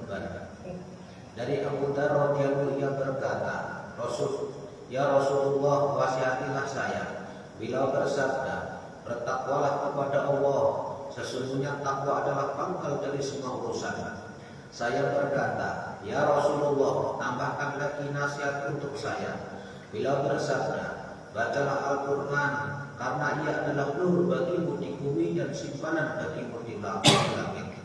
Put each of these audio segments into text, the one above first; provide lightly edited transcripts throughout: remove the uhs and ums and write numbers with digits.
beban. Dari Abu Dzar radhiyallahu anhu berkata, Ya Rasulullah, wasihatilah saya. Beliau bersabda, bertakwalah kepada Allah, sesungguhnya takwa adalah pangkal dari semua urusan. Saya berkata, Ya Rasulullah, tambahkan lagi nasihat untuk saya. Beliau bersabda, bacalah Al-Quran, karena ia adalah nur bagimu di bumi dan simpanan bagimu di langit.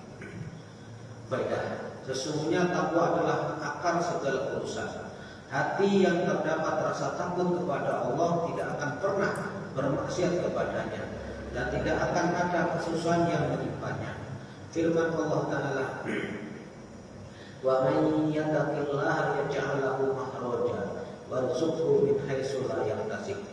Baiklah, sesungguhnya takwa adalah akar segala urusan. Hati yang terdapat rasa takut kepada Allah tidak akan pernah bermaksiat kepadanya, dan tidak akan ada kesusahan yang menimpanya. Firman Allah Ta'ala, wa man yattaqillaha yaj'al lahu makhraja warzuqhu min haitsu la yahtasib.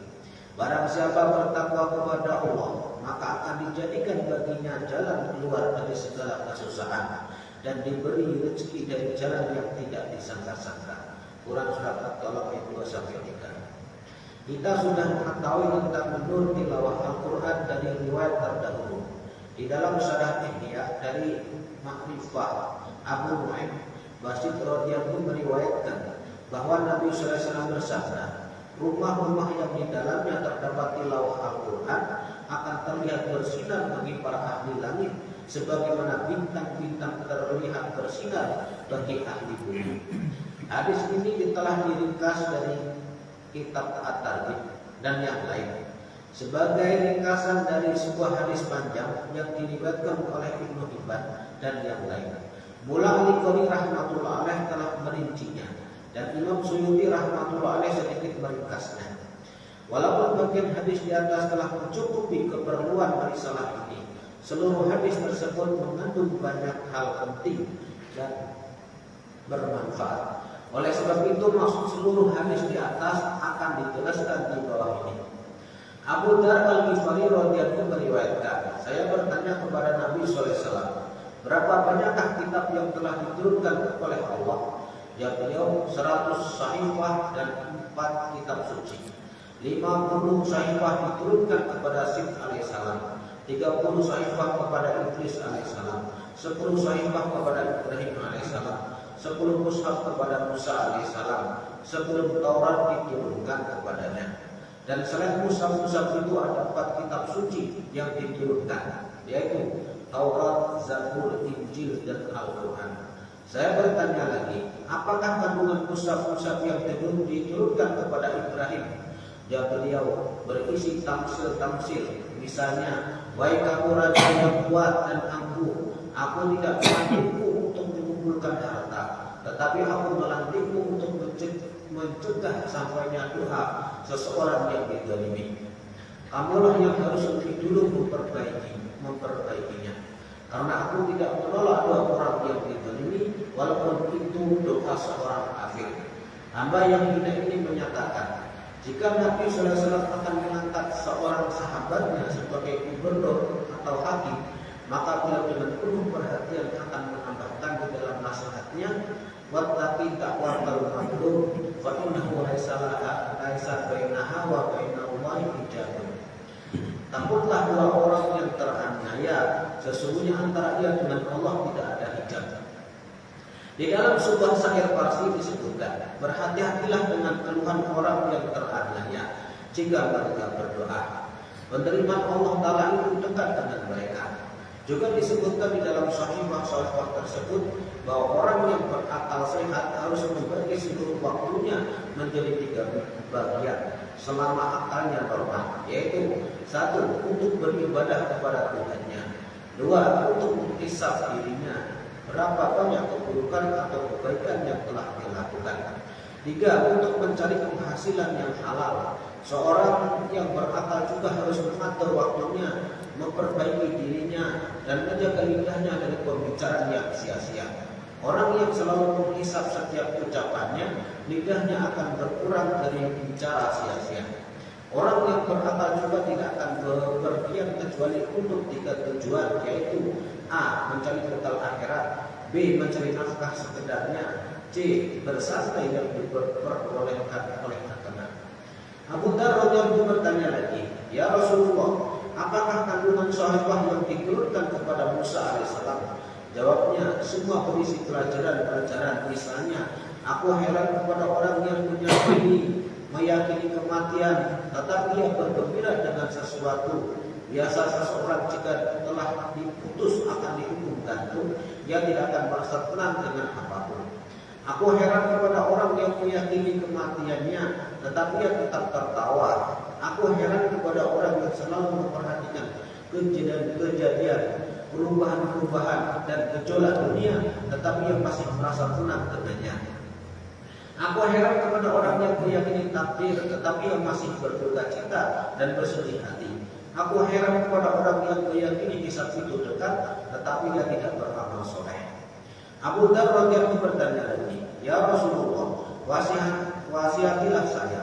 Barang siapa bertakwa kepada Allah, maka akan dijadikan baginya jalan keluar dari segala kesusahan dan diberi rezeki dari jalan yang tidak disangka-sangka. Quran surat At-Talaq ayat 2-3. Kita sudah mengetahui tentang nur tilawah Al-Quran dari riwayat terdahulu. Di dalam syarah Ihya dari Ma'rifah Abu Nu'aim Basit radhiyallahu meriwayatkan bahwa Nabi sallallahu alaihi wasallam bersabda, rumah-rumah yang di dalamnya terdapat tilawah Al-Quran akan terlihat bersinar bagi para ahli langit, sebagaimana bintang-bintang terlihat bersinar bagi ahli bumi. Hadis ini telah diringkas dari kitab At-Targhib dan yang lain sebagai ringkasan dari sebuah hadis panjang yang diriwayatkan oleh Ibnu Hibban dan yang lain. Mula Al-Qari rahmatullah alaih telah merincinya dan Imam Suyuti rahmatullah alaih sedikit meringkasnya. Walaupun bagian hadis di atas telah mencukupi keperluan risalah ini, seluruh hadis tersebut mengandung banyak hal penting dan bermanfaat. Oleh sebab itu maksud seluruh hadis di atas akan dijelaskan di bawah ini. Abu Dzar Al-Ghifari radhiyallahu meriwayatkan, saya bertanya kepada Nabi sallallahu alaihi wasallam, berapa banyakkah kitab yang telah diturunkan oleh Allah? Ya beliau 100 sahifah dan 4 kitab suci. 50 sahifah diturunkan kepada Sib alaihissalam, 30 sahifah kepada Idris alaihissalam, 10 sahifah kepada Ibrahim alaihissalam, 10 mushaf kepada Musa alaihissalam sebelum Taurat diturunkan kepadanya. Dan selain mushaf-mushaf itu ada 4 kitab suci yang diturunkan, yaitu Taurat, Zabur, Injil, dan Al-Quran. Saya bertanya lagi, apakah kandungan mushaf-mushaf yang diturunkan kepada Ibrahim? Ya beliau berisi tamsil-tamsil, misalnya, wahai kamu raja yang kuat dan angkuh, aku tidak melantikmu untuk mengumpulkan harta, tetapi aku melantikmu untuk mencegah sampainya doa seseorang yang dizalimi. Kamulah yang harus lebih dulu memperbaikinya, karena aku tidak menolak doa orang yang dizalimi, walaupun itu doa seorang kafir. Hamba yang hina ini menyatakan, jika Nabi sallallahu alaihi wasallam akan mengangkat seorang sahabatnya sebagai gubernur atau hakim, maka beliau dengan penuh perhatian akan menambahkan di dalam nasihatnya, wattaqi da'watal mazlum fa innahu laisa bainaha wa bainallahi hijabun. Takutlah dua orang yang teraniaya, sesungguhnya antara ia dengan Allah tidak ada hijab. Di dalam sebuah syair Parsi disebutkan, berhati-hatilah dengan keluhan orang yang teraniaya jika mereka berdoa. Penerimaan Allah Ta'ala itu dekat dengan mereka. Juga disebutkan di dalam sahifah tersebut bahwa orang yang berakal sehat harus membagi seluruh waktunya menjadi 3 bagian selama akalnya normal, yaitu 1. Untuk beribadah kepada Tuhannya, 2. Untuk menghisab dirinya berapa banyak keburukan atau kebaikan yang telah dilakukan, 3. Untuk mencari penghasilan yang halal. Seorang yang berakal juga harus mengatur waktunya, memperbaiki dirinya, dan menjaga lidahnya dari pembicaraan yang sia-sia. Orang yang selalu menghisap setiap ucapannya, lidahnya akan berkurang dari bicara sia-sia. Orang yang berakal juga tidak akan berpergian kecuali untuk 3 tujuan, yaitu A. Mencari bekal akhirat, B. Mencari nafkah sekedarnya, C. Bersantai yang diperbolehkan oleh agama. Abu Dzar radhiyallahu bertanya lagi, Ya Rasulullah, apakah kandungan sahifah yang diturunkan kepada Musa alaihissalam Jawabnya, semua berisi pelajaran-pelajaran. Misalnya, aku heran kepada orang yang meyakini kematian, tetapi ia bergembira dengan sesuatu. Biasa seseorang jika telah diputus akan dihukum gantung, ia tidak akan merasa tenang dengan apapun. Aku heran kepada orang yang meyakini kematiannya, tetapi ia tetap tertawa. Aku heran kepada orang yang selalu memperhatikan kejadian, perubahan-perubahan dan gejolak dunia, tetapi ia masih merasa tenang dengannya. Aku heran kepada orang yang meyakini takdir, tetapi yang masih berduka cita dan bersedih hati. Aku heran kepada orang yang meyakini kisah itu dekat, tetapi dia tidak beramal soleh. Abu Dzar radhiyallahu bertanya lagi, ya Rasulullah, wasihatilah saya.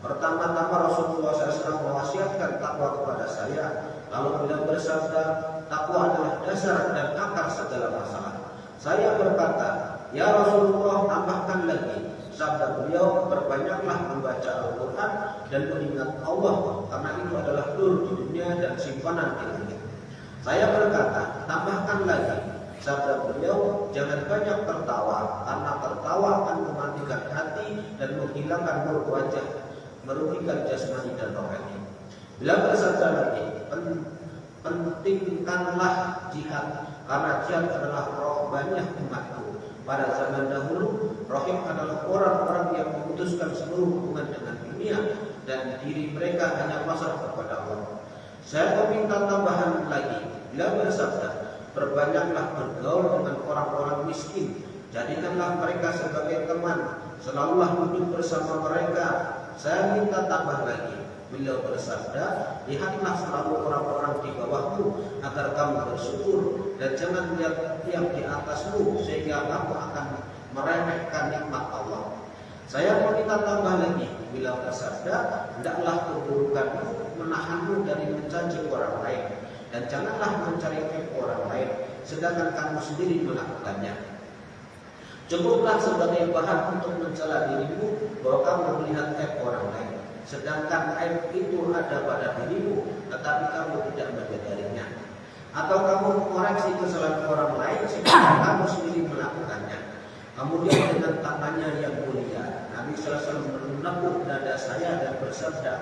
Pertama-tama Rasulullah SAW mewasiatkan takwa kepada saya. Lalu beliau bersabda, takwa adalah dasar dan akar segala masalah. Saya berkata, ya Rasulullah, tambahkan lagi. Sabda beliau, berbanyaklah membaca Al-Quran dan mengingat Allah, karena itu adalah nur di dunia dan simpanan di langit. Saya berkata, tambahkan lagi. Sabda beliau, jangan banyak tertawa, karena tertawa akan mematikan hati dan menghilangkan nur wajah, merugikan jasmani dan rohani. Beliau bersabda lagi, pentingkanlah jihad, karena jihad adalah rohbaniyah umatku. Pada zaman dahulu, rohim adalah orang-orang yang memutuskan seluruh hubungan dengan dunia dan diri mereka hanya pasrah kepada Allah. Saya meminta tambahan lagi. Beliau bersabda, berbanyaklah bergaul dengan orang-orang miskin. Jadikanlah mereka sebagai teman. Selalulah duduk bersama mereka. Saya minta tambah lagi. Beliau bersabda, lihatlah selalu orang-orang di bawahmu agar kamu bersyukur, dan jangan lihat yang di atasmu sehingga kamu akan meremehkan nikmat Allah. Saya meminta tambah lagi. Beliau bersabda, hendaklah keburukanmu menahanmu dari mencaci orang lain, dan janganlah mencari aib orang lain sedangkan kamu sendiri melakukannya. Cukuplah sebagai bahan untuk mencela dirimu bahwa kamu melihat aib orang lain, sedangkan aib itu ada pada dirimu, tetapi kamu tidak menyadarinya. Atau kamu mengoreksi kesalahan orang lain sedangkan kamu sendiri melakukannya. Kemudian dengan tangannya yang mulia, Nabi SAW menepuk dada saya dan bersabda,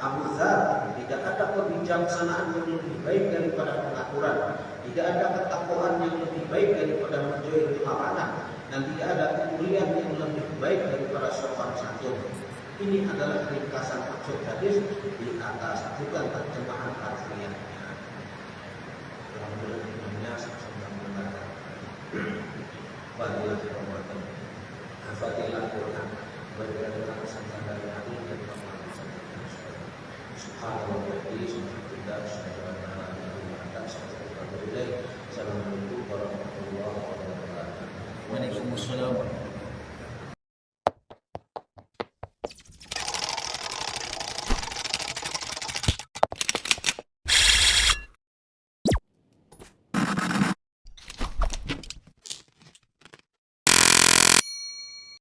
Abu Dzar, tidak ada kebijaksanaan yang lebih baik daripada pengaturan, tidak ada ketakwaan yang lebih baik daripada menjauhi larangan, dan tidak ada kemuliaan yang lebih baik daripada sopan santun. Ini adalah ringkasan maksud hadis di atas, bukan terjemahan artinya. Alhamdulillah.